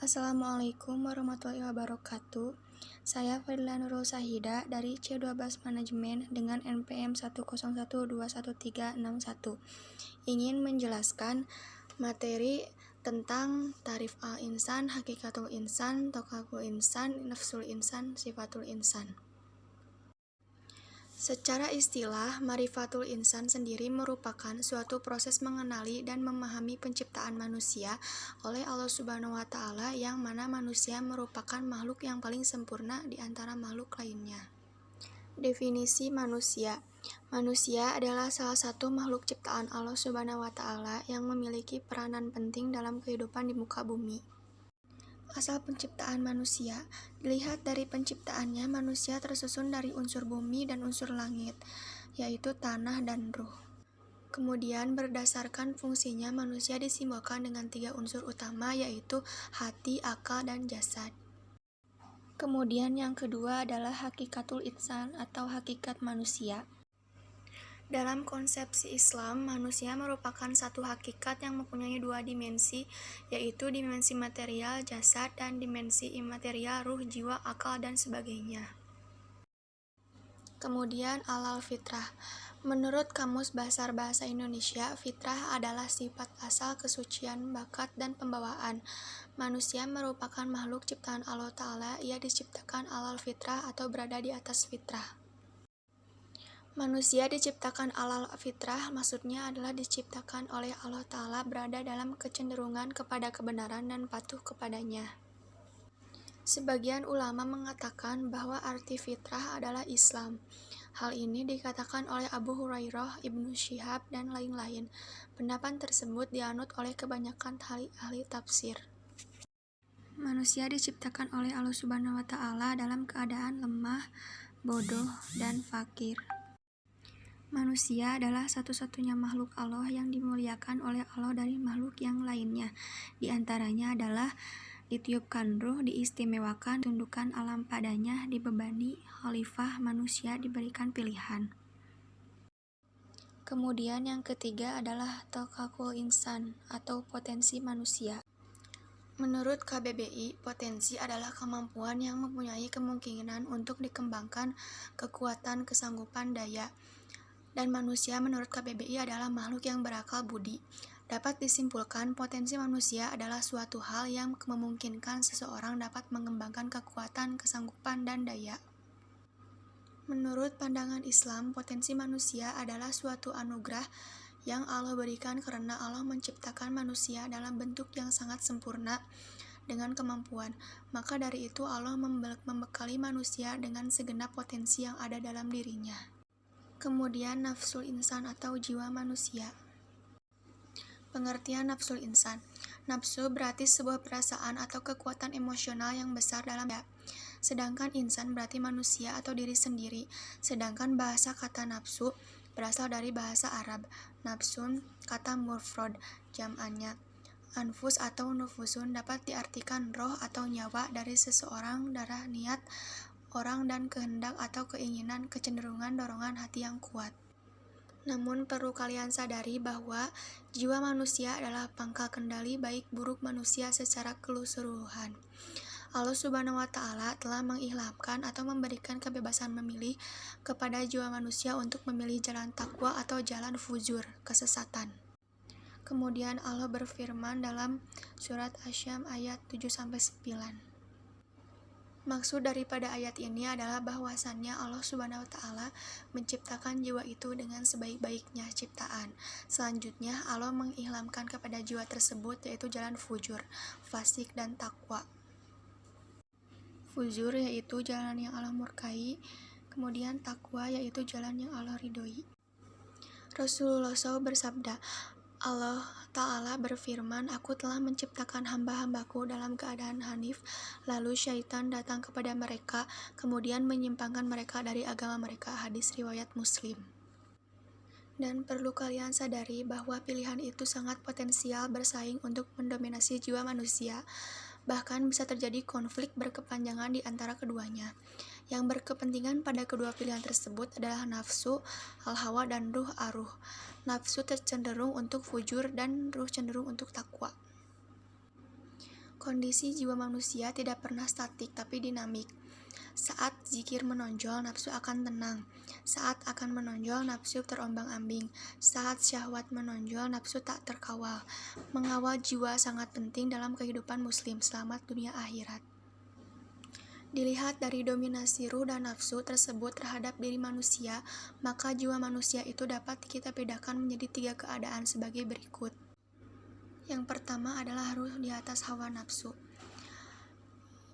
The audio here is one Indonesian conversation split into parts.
Assalamualaikum warahmatullahi wabarakatuh. Saya Fadila Nurul Sahida dari C12 Manajemen dengan NPM 101211361. Ingin menjelaskan materi tentang tarif al-insan, hakikatul insan, tokakul insan, nafsul insan, sifatul insan. Secara istilah, marifatul insan sendiri merupakan suatu proses mengenali dan memahami penciptaan manusia oleh Allah Subhanahu wa Ta'ala, yang mana manusia merupakan makhluk yang paling sempurna di antara makhluk lainnya. Definisi manusia. Manusia adalah salah satu makhluk ciptaan Allah Subhanahu wa Ta'ala yang memiliki peranan penting dalam kehidupan di muka bumi. Asal penciptaan manusia. Dilihat dari penciptaannya, manusia tersusun dari unsur bumi dan unsur langit, yaitu tanah dan ruh. Kemudian berdasarkan fungsinya, manusia disimbolkan dengan 3 unsur utama, yaitu hati, akal, dan jasad. Kemudian yang kedua adalah hakikatul insan atau hakikat manusia. Dalam konsepsi Islam, manusia merupakan satu hakikat yang mempunyai 2 dimensi, yaitu dimensi material, jasad, dan dimensi imaterial, ruh, jiwa, akal, dan sebagainya. Kemudian alal fitrah. Menurut Kamus Besar Bahasa Indonesia, fitrah adalah sifat asal, kesucian, bakat, dan pembawaan. Manusia merupakan makhluk ciptaan Allah Ta'ala. Ia diciptakan alal fitrah atau berada di atas fitrah. Manusia diciptakan alal fitrah, maksudnya adalah diciptakan oleh Allah Ta'ala berada dalam kecenderungan kepada kebenaran dan patuh kepadanya. Sebagian ulama mengatakan bahwa arti fitrah adalah Islam. Hal ini dikatakan oleh Abu Hurairah, Ibnu Syihab, dan lain-lain. Pendapat tersebut dianut oleh kebanyakan ahli tafsir. Manusia diciptakan oleh Allah Subhanahu wa Ta'ala dalam keadaan lemah, bodoh, dan fakir. Manusia adalah satu-satunya makhluk Allah yang dimuliakan oleh Allah dari makhluk yang lainnya. Di antaranya adalah ditiupkan ruh, diistimewakan, tundukkan alam padanya, dibebani khalifah, manusia diberikan pilihan. Kemudian yang ketiga adalah tokakul insan atau potensi manusia. Menurut KBBI, potensi adalah kemampuan yang mempunyai kemungkinan untuk dikembangkan, kekuatan, kesanggupan, daya. Dan manusia menurut KBBI adalah makhluk yang berakal budi. Dapat disimpulkan, potensi manusia adalah suatu hal yang memungkinkan seseorang dapat mengembangkan kekuatan, kesanggupan, dan daya. Menurut pandangan Islam, potensi manusia adalah suatu anugerah yang Allah berikan karena Allah menciptakan manusia dalam bentuk yang sangat sempurna dengan kemampuan. Maka dari itu Allah membekali manusia dengan segenap potensi yang ada dalam dirinya. Kemudian nafsul insan atau jiwa manusia. Pengertian nafsul insan. Nafsu berarti sebuah perasaan atau kekuatan emosional yang besar dalam diri. Sedangkan insan berarti manusia atau diri sendiri. Sedangkan bahasa kata nafsu berasal dari bahasa Arab. Nafsun kata mufrad, jam'annya. Anfus atau nufusun dapat diartikan roh atau nyawa dari seseorang, darah, niat orang, dan kehendak atau keinginan, kecenderungan, dorongan hati yang kuat. Namun perlu kalian sadari bahwa jiwa manusia adalah pangkal kendali baik buruk manusia secara keseluruhan. Allah Subhanahu wa Ta'ala telah mengilhamkan atau memberikan kebebasan memilih kepada jiwa manusia untuk memilih jalan takwa atau jalan fujur, kesesatan. Kemudian Allah berfirman dalam surat Asy-Syams ayat 7-9. Maksud daripada ayat ini adalah bahwasannya Allah Subhanahu wa Ta'ala menciptakan jiwa itu dengan sebaik-baiknya ciptaan. Selanjutnya Allah mengilhamkan kepada jiwa tersebut yaitu jalan fujur, fasik, dan takwa. Fujur yaitu jalan yang Allah murkai, kemudian takwa yaitu jalan yang Allah ridhoi. Rasulullah SAW bersabda, Allah Ta'ala berfirman, aku telah menciptakan hamba-hambaku dalam keadaan hanif, lalu syaitan datang kepada mereka, kemudian menyimpangkan mereka dari agama mereka. Hadis riwayat Muslim. Dan perlu kalian sadari bahwa pilihan itu sangat potensial bersaing untuk mendominasi jiwa manusia. Bahkan bisa terjadi konflik berkepanjangan di antara keduanya. Yang berkepentingan pada kedua pilihan tersebut adalah nafsu, al-hawa, dan ruh aruh. Nafsu cenderung untuk fujur dan ruh cenderung untuk takwa. Kondisi jiwa manusia tidak pernah statik tapi dinamik. Saat zikir menonjol, nafsu akan tenang. Saat akan menonjol, nafsu terombang-ambing. Saat syahwat menonjol, nafsu tak terkawal. Mengawal jiwa sangat penting dalam kehidupan muslim, selamat dunia akhirat. Dilihat dari dominasi ruh dan nafsu tersebut terhadap diri manusia, maka jiwa manusia itu dapat kita bedakan menjadi 3 keadaan sebagai berikut. Yang pertama adalah ruh di atas hawa nafsu.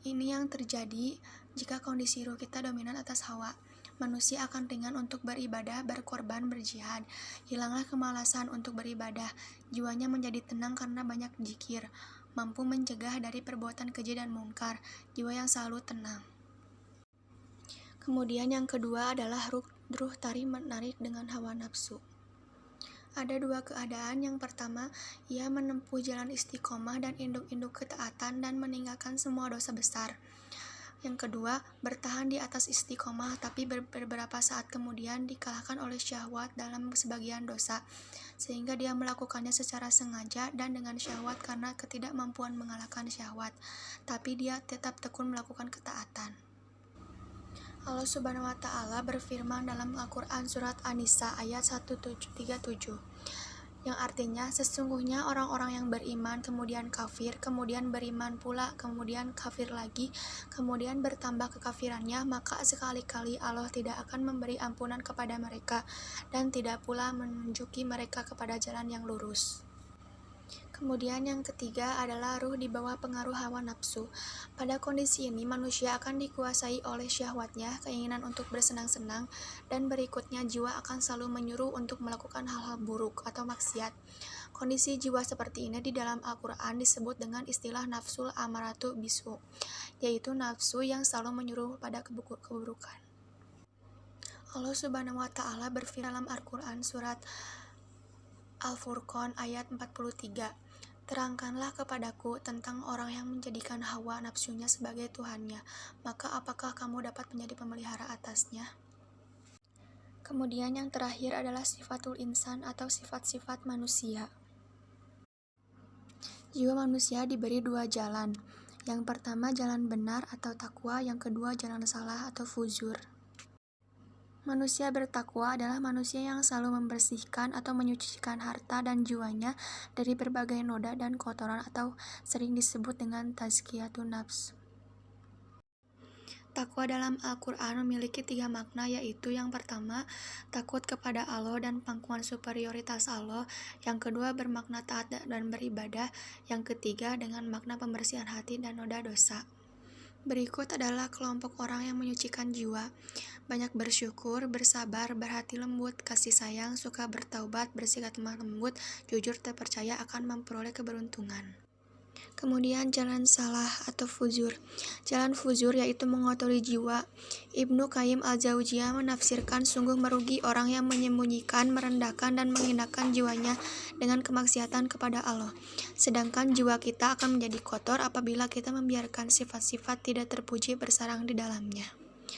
Ini yang terjadi jika kondisi ruh kita dominan atas hawa. Manusia akan ringan untuk beribadah, berkorban, berjihad. Hilanglah kemalasan untuk beribadah. Jiwanya menjadi tenang karena banyak zikir. Mampu mencegah dari perbuatan keji dan mungkar. Jiwa yang selalu tenang. Kemudian yang kedua adalah ruh tarik-menarik dengan hawa nafsu. Ada 2 keadaan. Yang pertama, ia menempuh jalan istiqomah dan induk-induk ketaatan dan meninggalkan semua dosa besar. Yang kedua, bertahan di atas istiqomah tapi beberapa saat kemudian dikalahkan oleh syahwat dalam sebagian dosa, sehingga dia melakukannya secara sengaja dan dengan syahwat karena ketidakmampuan mengalahkan syahwat, tapi dia tetap tekun melakukan ketaatan. Allah Subhanahu wa Ta'ala berfirman dalam Al-Quran Surat An-Nisa ayat 137, yang artinya sesungguhnya orang-orang yang beriman kemudian kafir, kemudian beriman pula, kemudian kafir lagi, kemudian bertambah kekafirannya, maka sekali-kali Allah tidak akan memberi ampunan kepada mereka dan tidak pula menunjuki mereka kepada jalan yang lurus. Kemudian yang ketiga adalah ruh di bawah pengaruh hawa nafsu. Pada kondisi ini manusia akan dikuasai oleh syahwatnya, keinginan untuk bersenang-senang, dan berikutnya jiwa akan selalu menyuruh untuk melakukan hal-hal buruk atau maksiat. Kondisi jiwa seperti ini di dalam Al-Quran disebut dengan istilah nafsul amaratu bisu, yaitu nafsu yang selalu menyuruh pada keburukan. Allah Subhanahu wa Ta'ala berfirman dalam Al-Quran Surat Al-Furqan ayat 43, terangkanlah kepadaku tentang orang yang menjadikan hawa nafsunya sebagai Tuhannya, maka apakah kamu dapat menjadi pemelihara atasnya? Kemudian yang terakhir adalah sifatul insan atau sifat-sifat manusia. Jiwa manusia diberi 2 jalan. Yang pertama jalan benar atau takwa, yang kedua jalan salah atau fujur. Manusia bertakwa adalah manusia yang selalu membersihkan atau menyucikan harta dan jiwanya dari berbagai noda dan kotoran atau sering disebut dengan tazkiyatun nafs. Takwa dalam Al-Quran memiliki 3 makna, yaitu yang pertama, takut kepada Allah dan pangkuan superioritas Allah. Yang kedua, bermakna taat dan beribadah. Yang ketiga, dengan makna pembersihan hati dan noda dosa. Berikut adalah kelompok orang yang menyucikan jiwa. Banyak bersyukur, bersabar, berhati lembut, kasih sayang, suka bertaubat, bersikap lemah lembut, jujur, terpercaya akan memperoleh keberuntungan. Kemudian jalan salah atau fujur. Jalan fujur yaitu mengotori jiwa. Ibnu Qayyim al-Jauziyah menafsirkan sungguh merugi orang yang menyembunyikan, merendahkan, dan menghinakan jiwanya dengan kemaksiatan kepada Allah. Sedangkan jiwa kita akan menjadi kotor apabila kita membiarkan sifat-sifat tidak terpuji bersarang di dalamnya.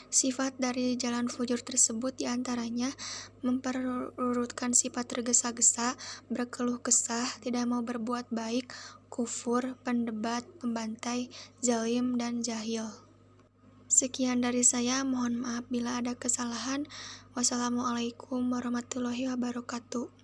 Sifat dari jalan fujur tersebut diantaranya memperurutkan sifat tergesa-gesa, berkeluh kesah, tidak mau berbuat baik, kufur, pendebat, pembantai, zalim, dan jahil. Sekian dari saya, mohon maaf bila ada kesalahan. Wassalamualaikum warahmatullahi wabarakatuh.